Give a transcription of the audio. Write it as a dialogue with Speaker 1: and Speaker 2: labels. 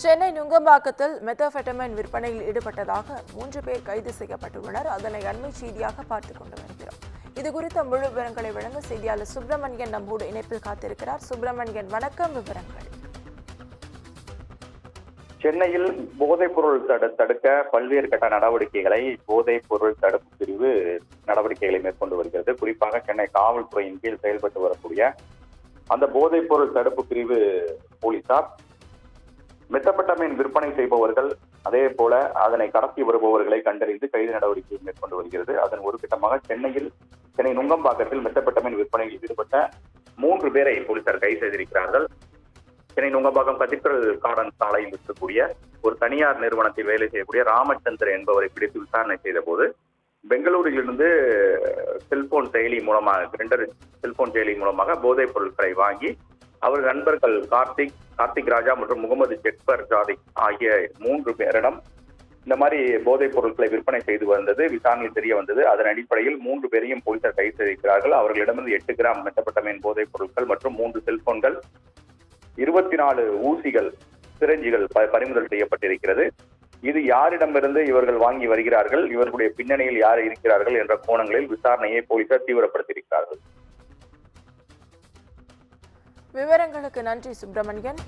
Speaker 1: சென்னை நுங்கம்பாக்கத்தில் மெத்தாஃபெட்டமைன் விற்பனையில் ஈடுபட்டதாக 3 பேர் கைது செய்யப்பட்டுள்ளனர். அதனை அண்மை செய்தியாக பார்த்துக் கொண்டு வருகிறோம். இதுகுறித்த முழு விவரங்களை வழங்க செய்தியாளர் சுப்பிரமணியன் நம்மோடு இணைப்பில் காத்திருக்கிறார். சுப்பிரமணியன், வணக்கம். விவரங்கள்.
Speaker 2: சென்னையில் போதைப் பொருள் தடுக்க பல்வேறு கட்ட நடவடிக்கைகளை போதைப் பொருள் தடுப்பு பிரிவு நடவடிக்கைகளை மேற்கொண்டு வருகிறது. குறிப்பாக சென்னை காவல்துறையின் கீழ் செயல்பட்டு வரக்கூடிய அந்த போதைப் பொருள் தடுப்பு பிரிவு போலீசார் மெத்தபெட்டமைன் விற்பனை செய்பவர்கள், அதே போல அதனை கடத்தி வருபவர்களை கண்டறிந்து கைது நடவடிக்கை மேற்கொண்டு வருகிறது. அதன் ஒரு கட்டமாக சென்னை நுங்கம்பாக்கத்தில் மெத்தபெட்டமைன் விற்பனையில் ஈடுபட்ட 3 பேரை போலீசார் கைது செய்திருக்கிறார்கள். சென்னை நுங்கம்பாக்கம் கதீட்ரல் கார்டன் சாலையில் இருக்கக்கூடிய ஒரு தனியார் நிறுவனத்தில் வேலை செய்யக்கூடிய ராமச்சந்திரன் என்பவரை பிடித்து விசாரணை செய்த போது, பெங்களூரிலிருந்து செல்போன் செயலி மூலமாக 2 செல்போன் செயலி மூலமாக போதைப் பொருட்களை வாங்கி அவர் நண்பர்கள் கார்த்திக் ராஜா மற்றும் முகமது ஜெக்பர் ஜாதிக் ஆகிய 3 பேரிடம் இந்த மாதிரி போதைப் பொருட்களை விற்பனை செய்து வந்தது விசாரணையில் தெரிய வந்தது. அதன் அடிப்படையில் 3 பேரையும் போலீசார் கைது செய்திருக்கிறார்கள். அவர்களிடமிருந்து 8 கிராம் மெத்தபெட்டமைன் போதைப் பொருட்கள் மற்றும் 3 செல்போன்கள், 24 ஊசிகள், சிரஞ்சிகள் பறிமுதல் செய்யப்பட்டிருக்கிறது. இது யாரிடமிருந்து இவர்கள் வாங்கி வருகிறார்கள், இவர்களுடைய பின்னணியில் யார் இருக்கிறார்கள் என்ற கோணங்களில் விசாரணையை போலீசார் தீவிரப்படுத்தியிருக்கிறார்கள்.
Speaker 1: விவரங்களுக்கு நன்றி சுப்பிரமணியன்.